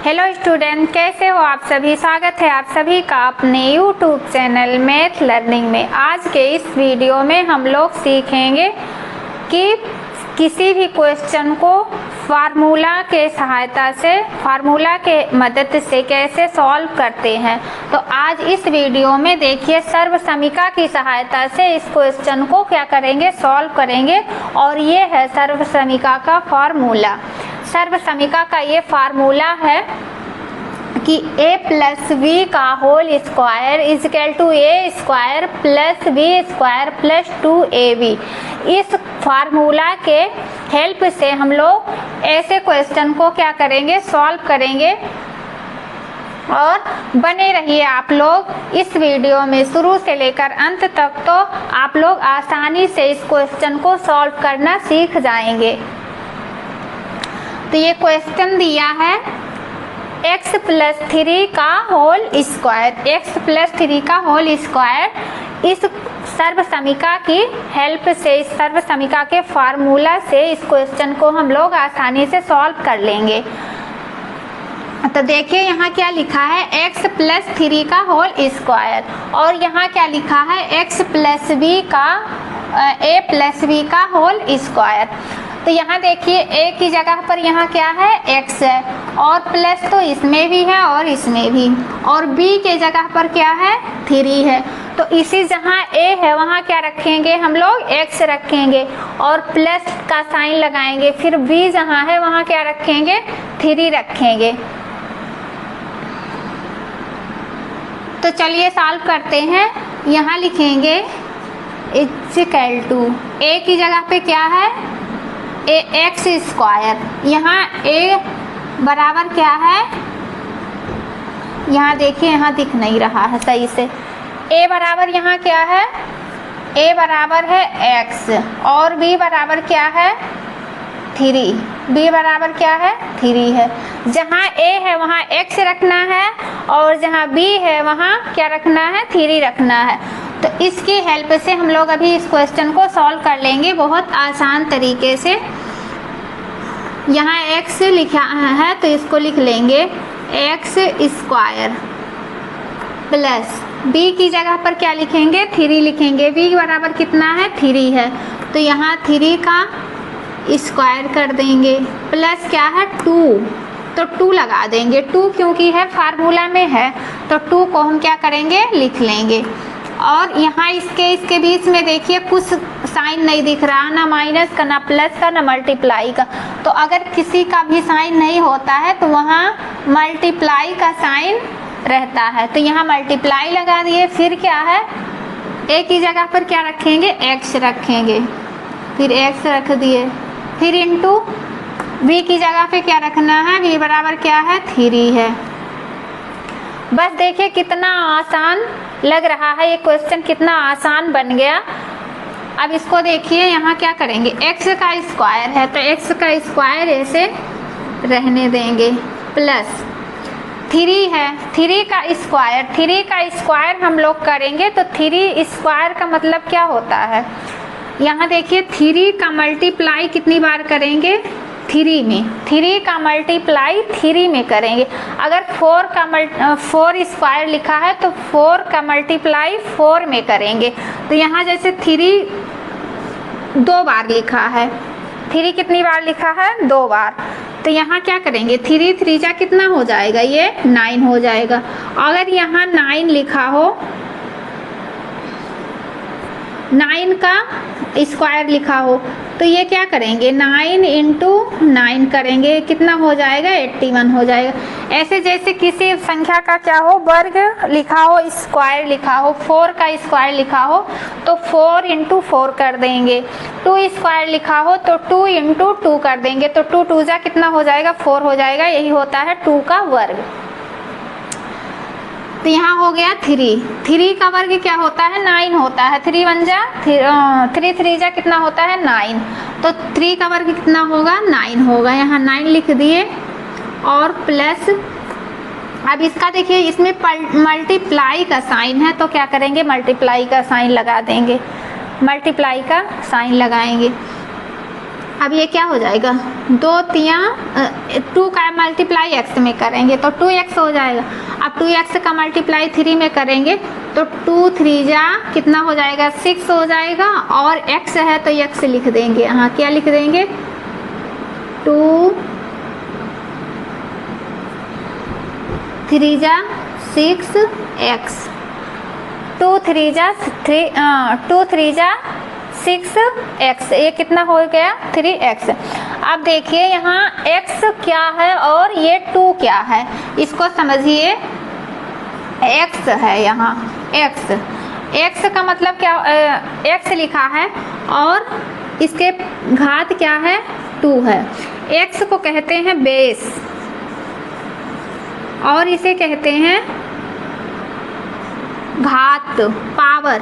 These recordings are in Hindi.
हेलो स्टूडेंट, कैसे हो आप सभी। स्वागत है आप सभी का अपने यूट्यूब चैनल मैथ लर्निंग में। आज के इस वीडियो में हम लोग सीखेंगे कि किसी भी क्वेश्चन को फार्मूला के सहायता से, फार्मूला के मदद से कैसे सॉल्व करते हैं। तो आज इस वीडियो में देखिए सर्वसमीका की सहायता से इस क्वेश्चन को क्या करेंगे, सॉल्व करेंगे। और ये है सर्वसमीका का फार्मूला। सर्वसमीका का ये फार्मूला है कि a प्लस बी का whole square is equal to a square plus B square plus 2ab। इस फार्मूला के हेल्प से हम लोग ऐसे क्वेश्चन को क्या करेंगे, सॉल्व करेंगे। और बने रहिए आप लोग इस वीडियो में शुरू से लेकर अंत तक, तो आप लोग आसानी से इस क्वेश्चन को सॉल्व करना सीख जाएंगे। तो ये क्वेश्चन दिया है x प्लस 3 का होल स्क्वायर, x प्लस 3 का होल स्क्वायर। इस सर्वसमीका की हेल्प से, इस सर्वसमीका के फार्मूला से इस क्वेश्चन को हम लोग आसानी से सॉल्व कर लेंगे। तो देखिए यहाँ क्या लिखा है, x प्लस 3 का होल स्क्वायर, और यहाँ क्या लिखा है x प्लस बी का a प्लस बी का होल स्क्वायर। तो यहाँ देखिए a की जगह पर यहाँ क्या है, x है, और प्लस तो इसमें भी है और इसमें भी, और b के जगह पर क्या है, 3 है। तो इसी जहाँ a है वहाँ क्या रखेंगे हम लोग, x रखेंगे और प्लस का साइन लगाएंगे। फिर b जहाँ है वहाँ क्या रखेंगे, 3 रखेंगे। तो चलिए सॉल्व करते हैं। यहाँ लिखेंगे इज इक्वल टू a की जगह पे क्या है, ए एक्स स्क्वायर। यहाँ a बराबर क्या है, यहाँ देखिए यहाँ दिख नहीं रहा है सही से। a बराबर यहाँ क्या है, a बराबर है x, और b बराबर क्या है, 3। b बराबर क्या है, 3 है। जहाँ a है वहाँ x रखना है, और जहाँ b है वहाँ क्या रखना है, 3 रखना है। तो इसकी हेल्प से हम लोग अभी इस क्वेश्चन को सॉल्व कर लेंगे बहुत आसान तरीके से। यहाँ x लिखा है तो इसको लिख लेंगे x स्क्वायर प्लस b की जगह पर क्या लिखेंगे, 3 लिखेंगे। b बराबर कितना है, 3 है, तो यहाँ 3 का स्क्वायर कर देंगे, प्लस क्या है 2, तो 2 लगा देंगे। 2 क्योंकि है फार्मूला में है तो 2 को हम क्या करेंगे, लिख लेंगे। और यहाँ इसके बीच में देखिए कुछ साइन नहीं दिख रहा, ना माइनस का, ना प्लस का, ना मल्टीप्लाई का। तो अगर किसी का भी साइन नहीं होता है तो वहाँ मल्टीप्लाई का साइन रहता है, तो यहाँ मल्टीप्लाई लगा दिए। फिर क्या है, a की जगह पर क्या रखेंगे, x रखेंगे, फिर x रख दिए, फिर इंटू b की जगह पे क्या रखना है, b बराबर क्या है, 3 है। बस देखिए कितना आसान लग रहा है, ये क्वेश्चन कितना आसान बन गया। अब इसको देखिए यहाँ क्या करेंगे, x का स्क्वायर है तो x का स्क्वायर ऐसे रहने देंगे, प्लस 3 है, 3 का स्क्वायर, 3 का स्क्वायर हम लोग करेंगे तो 3 स्क्वायर का मतलब क्या होता है। यहाँ देखिए 3 का मल्टीप्लाई कितनी बार करेंगे, 3 में, 3 का मल्टीप्लाई 3 में करेंगे। अगर 4 स्क्वायर लिखा है तो 4 का मल्टीप्लाई 4 में करेंगे। तो यहाँ जैसे 3 2 बार लिखा है, 3 कितनी बार लिखा है, 2 बार, तो यहाँ क्या करेंगे, 3 3 जा कितना हो जाएगा, ये 9 हो जाएगा। अगर यहाँ 9 लिखा हो, 9 का स्क्वायर लिखा हो, तो ये क्या करेंगे, 9 इंटू 9 करेंगे, कितना हो जाएगा, 81 हो जाएगा। ऐसे जैसे किसी संख्या का क्या हो, वर्ग लिखा हो, स्क्वायर लिखा हो, 4 का स्क्वायर लिखा हो तो 4 इंटू 4 कर देंगे। 2 स्क्वायर लिखा हो तो 2 इंटू 2 कर देंगे, तो 2 2 जा कितना हो जाएगा, 4 हो जाएगा। यही होता है 2 का वर्ग। तो यहाँ हो गया 3 का वर्ग क्या होता है, 9 होता है। 3 1 जा 3 3 जा कितना होता है, 9, तो 3 का वर्ग कितना होगा, 9 होगा। यहाँ 9 लिख दिए और प्लस, अब इसका देखिए इसमें मल्टीप्लाई का साइन है तो क्या करेंगे, मल्टीप्लाई का साइन लगा देंगे, मल्टीप्लाई का साइन लगाएंगे। अब ये क्या हो जाएगा, 2 तिया 2 का मल्टीप्लाई x में करेंगे तो 2x हो जाएगा। अब 2x का मल्टीप्लाई 3 में करेंगे तो 2 3 जा कितना हो जाएगा, 6 हो जाएगा। और x है तो x लिख देंगे, हाँ क्या लिख देंगे, 2 3 जा 6x, 2 3 जा 6x, ये कितना हो गया 3x। अब देखिए यहाँ x क्या है और ये 2 क्या है, इसको समझिए। x है यहाँ x का मतलब क्या, x लिखा है और इसके घात क्या है 2 है। x को कहते हैं बेस और इसे कहते हैं घात, पावर,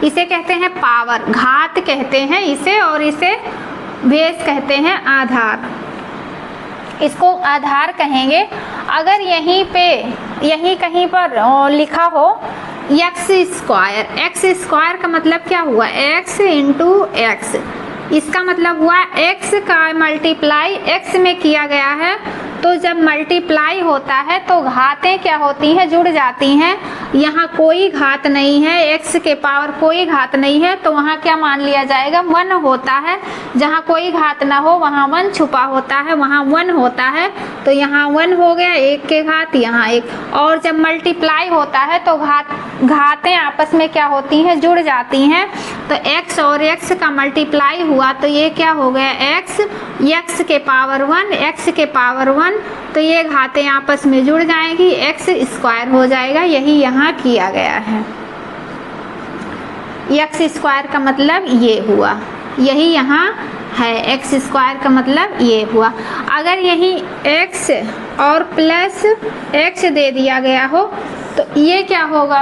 इसे कहते हैं पावर, घात कहते हैं इसे, और इसे बेस कहते हैं आधार, इसको आधार कहेंगे। अगर यहीं कहीं पर लिखा हो x स्क्वायर का मतलब क्या हुआ, x इंटू एक्स, इसका मतलब हुआ x का मल्टीप्लाई x में किया गया है। तो जब मल्टीप्लाई होता है तो घातें क्या होती हैं, जुड़ जाती हैं। यहाँ कोई घात नहीं है, x के पावर कोई घात नहीं है, तो वहाँ क्या मान लिया जाएगा, 1 होता है। जहाँ कोई घात ना हो वहाँ 1 छुपा होता है, वहाँ 1 होता है, तो यहाँ 1 हो गया, 1 के घात यहाँ 1। और जब मल्टीप्लाई होता है तो घातें आपस में क्या होती हैं, जुड़ जाती हैं। तो x और x का मल्टीप्लाई हुआ तो ये क्या हो गया, x के पावर 1, x के पावर 1, तो ये घातें आपस में जुड़ जाएंगी, x स्क्वायर हो जाएगा। यही यहाँ किया गया है, x स्क्वायर का मतलब ये हुआ, यही यहाँ है, x स्क्वायर का मतलब ये हुआ। अगर यही x और प्लस x दे दिया गया हो तो ये क्या होगा,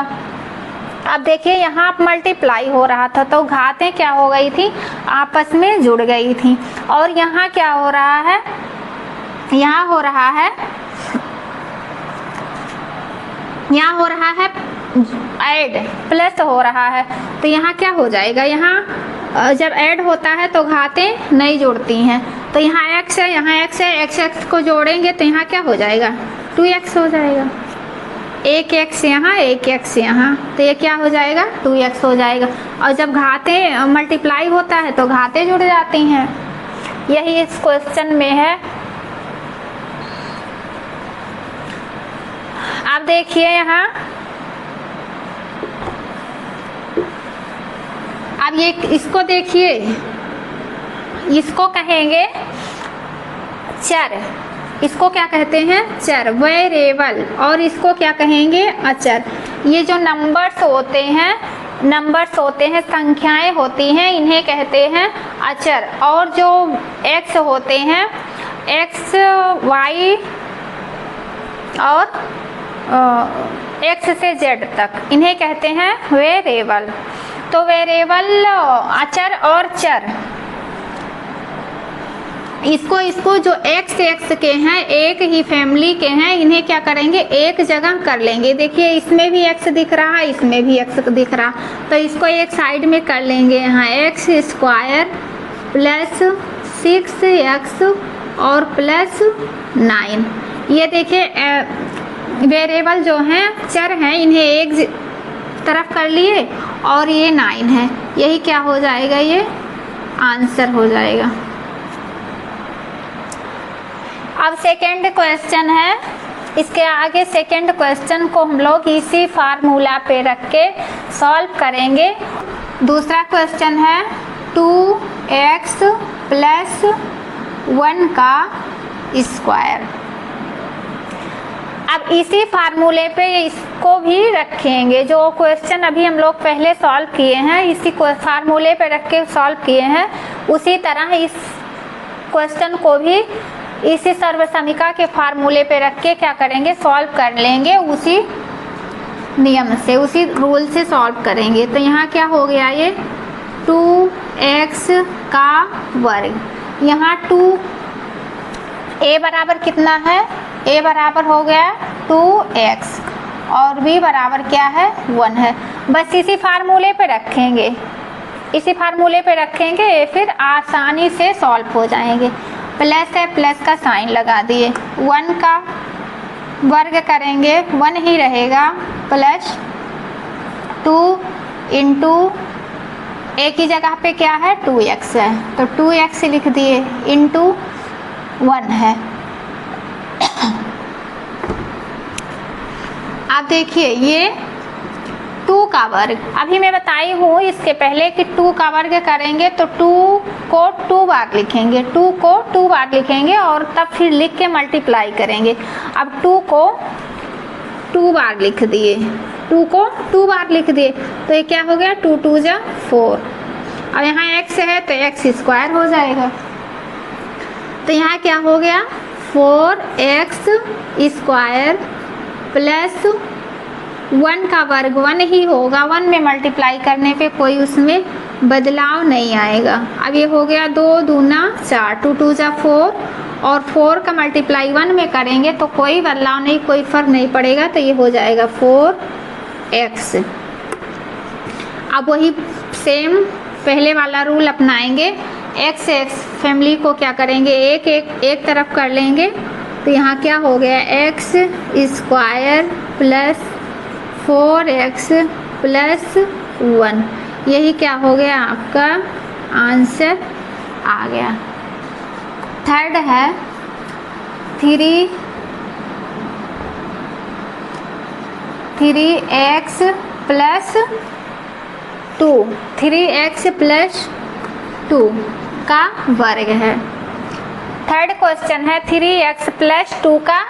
अब देखिए यहाँ मल्टीप्लाई हो रहा था तो घातें क्या हो गई थी, आपस में जुड़ गई थी। और यहाँ क्या हो रहा है, यहाँ हो रहा है ऐड, प्लस हो रहा है, तो यहाँ क्या हो जाएगा, यहाँ जब ऐड होता है तो घातें नहीं जुड़ती हैं। तो यहाँ x है, यहाँ x है, x को जोड़ेंगे तो यहाँ क्या हो जाएगा, 2x हो जाएगा, 1x यहाँ 1x यहाँ, तो ये क्या हो जाएगा, 2x हो जाएगा। और जब घातें मल्टीप्लाई होता है तो घातें जुड़ जाती हैं, यही इस क्वेश्चन में है। अब देखिए यहाँ, अब ये इसको देखिए, इसको कहेंगे चर, इसको क्या कहते हैं, चर, वेरिएबल, और इसको क्या कहेंगे, अचर। ये जो नंबर्स होते हैं, संख्याएं होती हैं, इन्हें कहते हैं अचर। और जो x होते हैं, x y और x से z तक, इन्हें कहते हैं वेरिएबल। तो वेरिएबल, अचर और चर, इसको जो x के हैं, एक ही फैमिली के हैं, इन्हें क्या करेंगे, एक जगह कर लेंगे। देखिए इसमें भी x दिख रहा है, इसमें भी x दिख रहा, तो इसको एक साइड में कर लेंगे। यहाँ x स्क्वायर प्लस 6x और प्लस 9। ये देखिए वेरिएबल जो हैं, चर हैं, इन्हें एक तरफ कर लिए और ये 9 है, यही क्या हो जाएगा, ये आंसर हो जाएगा। अब सेकेंड क्वेश्चन है, इसके आगे सेकेंड क्वेश्चन को हम लोग इसी फार्मूला पे रख के सॉल्व करेंगे। दूसरा क्वेश्चन है 2x प्लस 1 का स्क्वायर। अब इसी फार्मूले पे इसको भी रखेंगे, जो क्वेश्चन अभी हम लोग पहले सॉल्व किए हैं, इसी फार्मूले पे रख के सॉल्व किए हैं, उसी तरह इस क्वेश्चन को भी इसी सर्वसमीका के फार्मूले पे रख के क्या करेंगे, सॉल्व कर लेंगे, उसी नियम से, उसी रूल से सॉल्व करेंगे। तो यहाँ क्या हो गया, ये 2x का वर्ग, यहाँ 2 a बराबर कितना है, a बराबर हो गया 2x और b बराबर क्या है, 1 है। बस इसी फार्मूले पे रखेंगे, इसी फार्मूले पे रखेंगे, फिर आसानी से सॉल्व हो जाएंगे। प्लस है, प्लस का साइन लगा दिए, 1 का वर्ग करेंगे 1 ही रहेगा, प्लस 2 इंटू ए की जगह पे क्या है 2x है, तो 2x लिख दिए, इंटू 1 है। आप देखिए ये 2 का वर्ग, अभी मैं बताई हूँ इसके पहले कि 2 का वर्ग करेंगे तो 2 को 2 बार लिखेंगे, 2 को 2 बार लिखेंगे और तब फिर लिख के मल्टीप्लाई करेंगे। अब 2 को 2 बार लिख दिए, 2 को 2 बार लिख दिए, तो ये क्या हो गया 2 2 जा 4। अब यहाँ x है तो x स्क्वायर हो जाएगा, तो यहाँ क्या हो गया 4x स्क्वायर प्लस 1 का वर्ग 1 ही होगा, 1 में मल्टीप्लाई करने पे कोई उसमें बदलाव नहीं आएगा। अब ये हो गया 2 दूना 4, 2 2 जा 4, और 4 का मल्टीप्लाई 1 में करेंगे तो कोई बदलाव नहीं, कोई फर्क नहीं पड़ेगा, तो ये हो जाएगा 4x। अब वही सेम पहले वाला रूल अपनाएंगे, x फैमिली को क्या करेंगे एक तरफ कर लेंगे, तो यहाँ क्या हो गया x square plus 4x plus 1, यही क्या हो गया आपका आंसर आ गया। थर्ड है 3x प्लस 2, 3x प्लस 2 का वर्ग है। थर्ड क्वेश्चन है 3x प्लस 2 का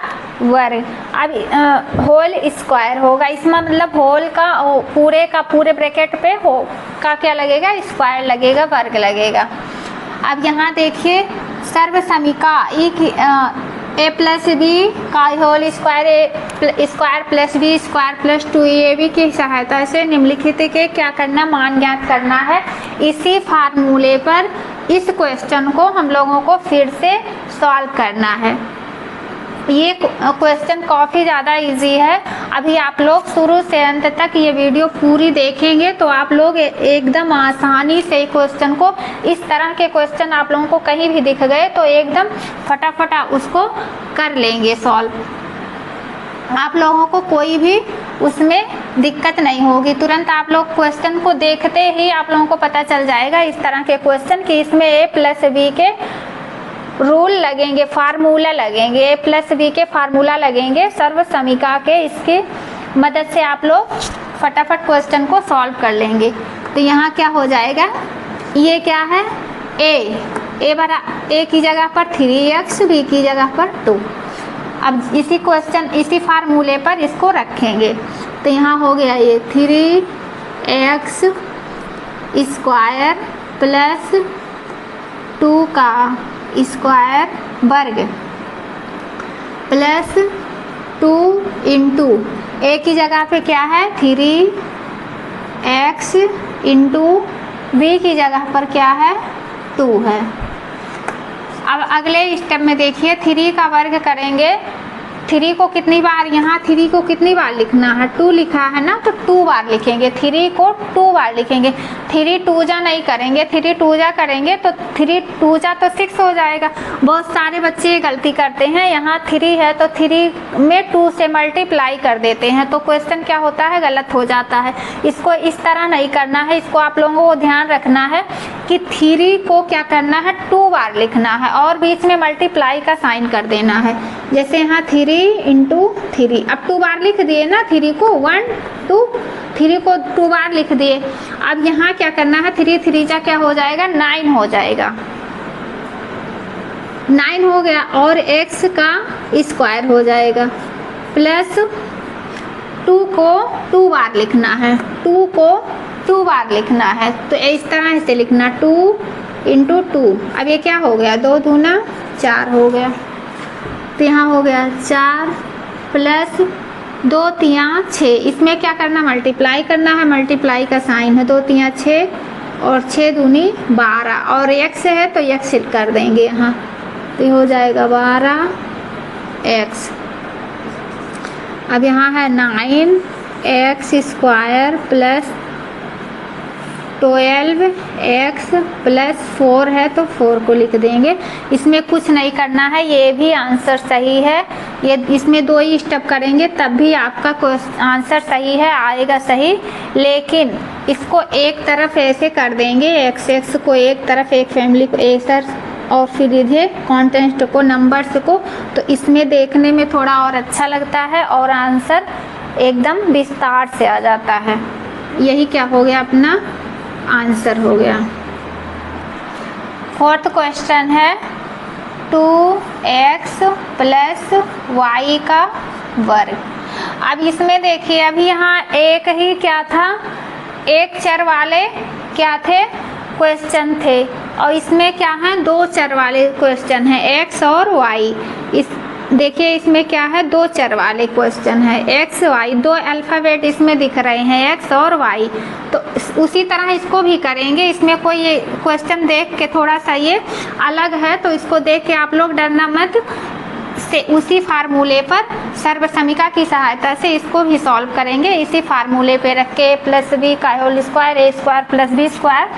वर्ग। अब होल स्क्वायर होगा, इसमें मतलब होल का पूरे ब्रैकेट पे हो का क्या लगेगा स्क्वायर लगेगा, वर्ग लगेगा। अब यहाँ देखिए सर्वसमीका ए प्लस बी का whole square, A square plus B square plus 2ab की सहायता से निम्नलिखित के क्या करना मान ज्ञात करना है। इसी फार्मूले पर इस क्वेश्चन को हम लोगों को फिर से सॉल्व करना है। ये क्वेश्चन काफ़ी ज़्यादा इजी है, अभी आप लोग शुरू से अंत तक ये वीडियो पूरी देखेंगे तो आप लोग एकदम आसानी से क्वेश्चन को, इस तरह के क्वेश्चन आप लोगों को कहीं भी दिख गए तो एकदम फटाफट उसको कर लेंगे सॉल्व। आप लोगों को कोई भी उसमें दिक्कत नहीं होगी, तुरंत आप लोग क्वेश्चन को देखते ही आप लोगों को पता चल जाएगा इस तरह के क्वेश्चन कि इसमें ए प्लस बी के रूल लगेंगे, फार्मूला लगेंगे, ए प्लस बी के फार्मूला लगेंगे सर्वसमीका के, इसके मदद से आप लोग फटाफट क्वेश्चन को सॉल्व कर लेंगे। तो यहाँ क्या हो जाएगा, ये क्या है ए की जगह पर 3x, बी की जगह पर 2। अब इसी फार्मूले पर इसको रखेंगे, तो यहाँ हो गया ये 3x स्क्वायर प्लस 2 का स्क्वायर वर्ग प्लस 2 इंटू ए की जगह पे क्या है 3x इंटू बी की जगह पर क्या है 2 है। अब अगले स्टेप में देखिए 3 का वर्ग करेंगे, 3 को कितनी बार, यहाँ 3 को कितनी बार लिखना है 2 लिखा है ना, तो 2 बार लिखेंगे, 3 को 2 बार लिखेंगे। 3 2 जा नहीं करेंगे, 3 2 जा करेंगे तो 3 2 जा तो 6 हो जाएगा। बहुत सारे बच्चे ये गलती करते हैं, यहाँ 3 है तो 3 में 2 से मल्टीप्लाई कर देते हैं, तो क्वेश्चन क्या होता है गलत हो जाता है। इसको इस तरह नहीं करना है, इसको आप लोगों को ध्यान रखना है कि 3 को क्या करना है 2 बार लिखना है और बीच में मल्टीप्लाई का साइन कर देना है। जैसे यहाँ 3 इंटू 3, अब 2 बार लिख दिए ना, 3 को 1 2, 3 को 2 बार लिख दिए। अब यहाँ क्या करना है 3 3 जा क्या हो जाएगा 9 हो जाएगा, 9 हो गया और x का स्क्वायर हो जाएगा प्लस 2 को 2 बार लिखना है, 2 को 2 बार लिखना है, तो इस तरह से लिखना 2 इंटू 2। अब ये क्या हो गया 2 दूना 4 हो गया, तो यहाँ हो गया 4 प्लस 2 3 6, इसमें क्या करना मल्टीप्लाई करना है, मल्टीप्लाई का साइन है, 2 3 6 और 6 दूनी 12 और x है तो x कर देंगे यहाँ, तो ये हो जाएगा 12x। अब यहाँ है 9x square plus 12x plus 4 है तो 4 को लिख देंगे। इसमें कुछ नहीं करना है, ये भी आंसर सही है। ये इसमें 2 ही स्टेप करेंगे तब भी आपका आंसर सही है, आएगा सही। लेकिन इसको एक तरफ ऐसे कर देंगे, x को एक तरफ, एक फैमिली को एक तरफ, और फिर ये कॉन्टेंट को, नंबर्स को, तो इसमें देखने में थोड़ा और अच्छा लगता है और आंसर एकदम विस्तार से आ जाता है। यही क्या हो गया, अपना आंसर हो गया। 4th क्वेश्चन है 2x प्लस y का वर्ग। अब इसमें देखिए, अभी यहाँ एक ही क्या था, एक चर वाले क्या थे, क्वेश्चन थे, और इसमें क्या है, 2 चर वाले क्वेश्चन है, x और y। इस देखिए इसमें क्या है, 2 चर वाले क्वेश्चन है, x y, 2 अल्फ़ाबेट इसमें दिख रहे हैं, x और y। तो उसी तरह इसको भी करेंगे। इसमें कोई ये क्वेश्चन देख के थोड़ा सा ये अलग है, तो इसको देख के आप लोग डरना मत, से उसी फार्मूले पर सर्वसमीका की सहायता से इसको भी सॉल्व करेंगे। इसी फार्मूले पे रख के प्लस बी का whole square, A square plus B square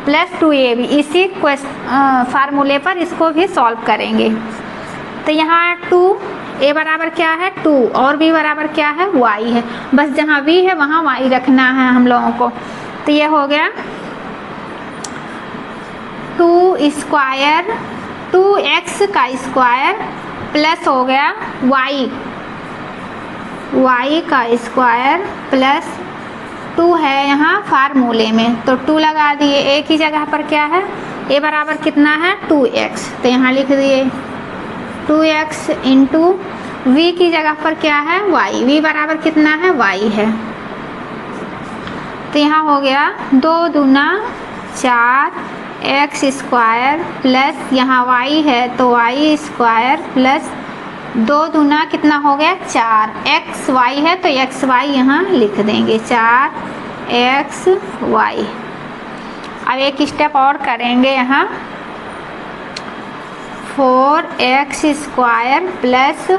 plus 2ab, इसी फार्मूले पर इसको भी सॉल्व करेंगे। तो यहाँ 2 a बराबर क्या है 2 और b बराबर क्या है y है, बस जहाँ v है वहाँ y रखना है हम लोगों को। तो ये हो गया 2 स्क्वायर 2x का स्क्वायर प्लस हो गया y का स्क्वायर प्लस 2 है यहाँ फार्मूले में, तो 2 लगा दिए। a की जगह पर क्या है, a बराबर कितना है 2x, तो यहाँ लिख दिए 2x इंटू v की जगह पर क्या है y, v बराबर कितना है y है। तो यहाँ हो गया 2 दूना 4 x स्क्वायर प्लस यहाँ y है तो y स्क्वायर प्लस 2 दूना कितना हो गया 4, x y है तो x y यहाँ लिख देंगे 4x y। अब एक स्टेप और करेंगे, यहाँ 4x स्क्वायर प्लस,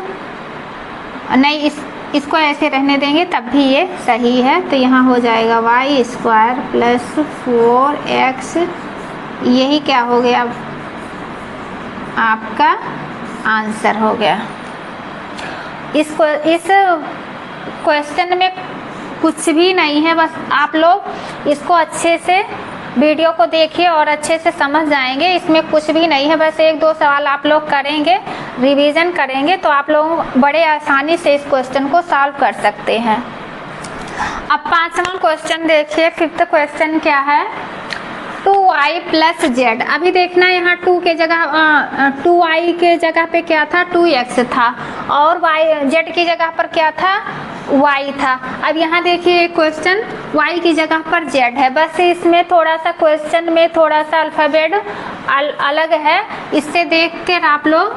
नहीं इसको ऐसे रहने देंगे तब भी ये सही है, तो यहाँ हो जाएगा y स्क्वायर प्लस 4x, यही क्या हो गया आपका आंसर हो गया। इस क्वेश्चन में कुछ भी नहीं है, बस आप लोग इसको अच्छे से वीडियो को देखिए और अच्छे से समझ जाएंगे। इसमें कुछ भी नहीं है, बस 1-2 सवाल आप लोग करेंगे, रिवीजन करेंगे तो आप लोग बड़े आसानी से इस क्वेश्चन को सॉल्व कर सकते हैं। अब 5वां क्वेश्चन देखिए। 5th क्वेश्चन क्या है 2y प्लस z। अभी देखना यहाँ 2 के जगह 2y के जगह पे क्या था 2x था, और z की जगह पर क्या था y था। अब यहाँ देखिए क्वेश्चन y की जगह पर z है, बस इसमें थोड़ा सा क्वेश्चन में थोड़ा सा अल्फ़ाबेट अलग है। इससे देख कर आप लोग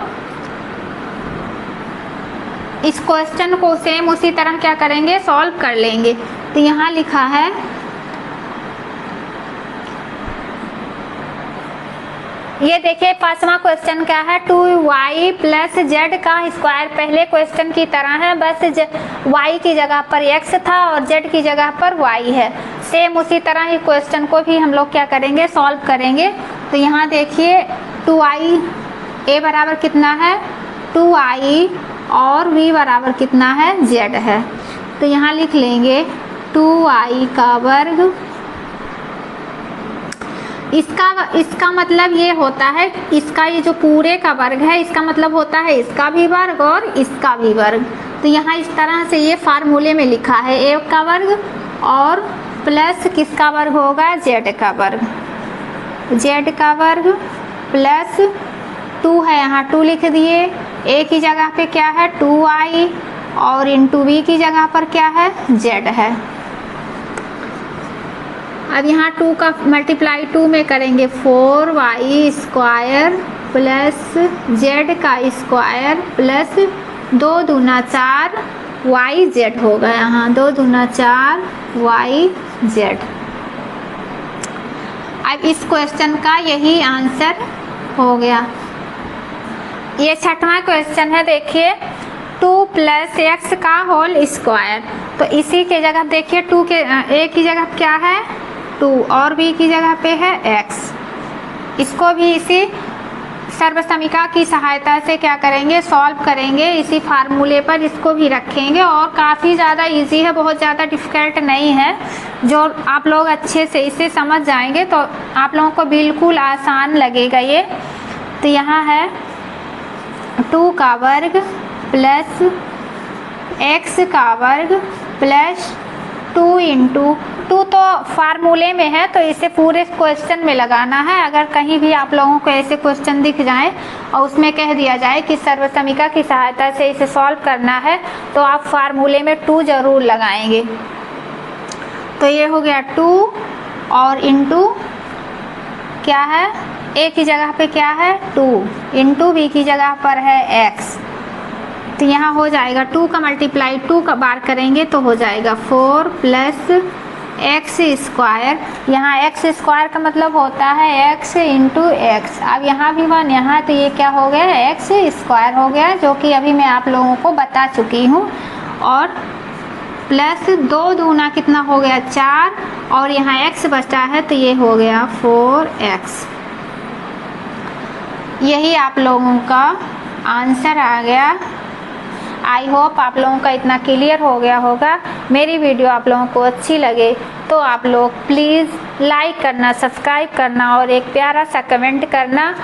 इस क्वेश्चन को सेम उसी तरह क्या करेंगे सॉल्व कर लेंगे। तो यहाँ लिखा है ये देखिए 5वां क्वेश्चन क्या है 2y प्लस z का स्क्वायर। पहले क्वेश्चन की तरह है, बस y की जगह पर x था और z की जगह पर y है। सेम उसी तरह ही क्वेश्चन को भी हम लोग क्या करेंगे सॉल्व करेंगे। तो यहाँ देखिए 2y a बराबर कितना है 2i और v बराबर कितना है z है। तो यहाँ लिख लेंगे 2i का वर्ग। इसका मतलब ये होता है, इसका ये जो पूरे का वर्ग है इसका मतलब होता है इसका भी वर्ग और इसका भी वर्ग। तो यहाँ इस तरह से ये फार्मूले में लिखा है a का वर्ग और प्लस किसका वर्ग होगा z का वर्ग, z का वर्ग प्लस 2 है यहाँ 2 लिख दिए। a की जगह पे क्या है 2i और इंटू v की जगह पर क्या है z है। अब यहाँ 2 का मल्टीप्लाई 2 में करेंगे 4y स्क्वायर प्लस z का स्क्वायर प्लस 2 दूना 4 yz होगा, यहाँ 2 दूना 4 yz। अब इस क्वेश्चन का यही आंसर हो गया। ये 6वां क्वेश्चन है, देखिए 2 प्लस एक्स का होल स्क्वायर। तो इसी के जगह देखिए 2 के a की जगह क्या है 2 और b की जगह पे है x। इसको भी इसी सर्वसमीका की सहायता से क्या करेंगे, सॉल्व करेंगे इसी फार्मूले पर, इसको भी रखेंगे। और काफ़ी ज़्यादा इजी है, बहुत ज़्यादा डिफ़िकल्ट नहीं है। जो आप लोग अच्छे से इसे समझ जाएंगे तो आप लोगों को बिल्कुल आसान लगेगा ये। तो यहाँ है 2 का वर्ग प्लस x का वर्ग प्लस 2 इंटू 2 तो फार्मूले में है तो इसे पूरे क्वेश्चन में लगाना है। अगर कहीं भी आप लोगों को ऐसे क्वेश्चन दिख जाए और उसमें कह दिया जाए कि सर्वसमीका की सहायता से इसे सॉल्व करना है तो आप फार्मूले में 2 ज़रूर लगाएंगे। तो ये हो गया 2 और इंटू क्या है, a की जगह पे क्या है 2 इंटू b की जगह पर है x। तो यहाँ हो जाएगा 2 का मल्टीप्लाई 2 का बार करेंगे तो हो जाएगा 4 प्लस एक्स स्क्वायर। यहाँ एक्स स्क्वायर का मतलब होता है x इंटू एक्स। अब यहाँ भी 1 यहाँ, तो ये क्या हो गया एक्स स्क्वायर हो गया, जो कि अभी मैं आप लोगों को बता चुकी हूँ। और प्लस 2 दूना कितना हो गया 4 और यहाँ x बचा है तो ये हो गया 4x। यही आप लोगों का आंसर आ गया। आई होप आप लोगों का इतना क्लियर हो गया होगा। मेरी वीडियो आप लोगों को अच्छी लगे तो आप लोग प्लीज़ लाइक करना, सब्सक्राइब करना और एक प्यारा सा कमेंट करना।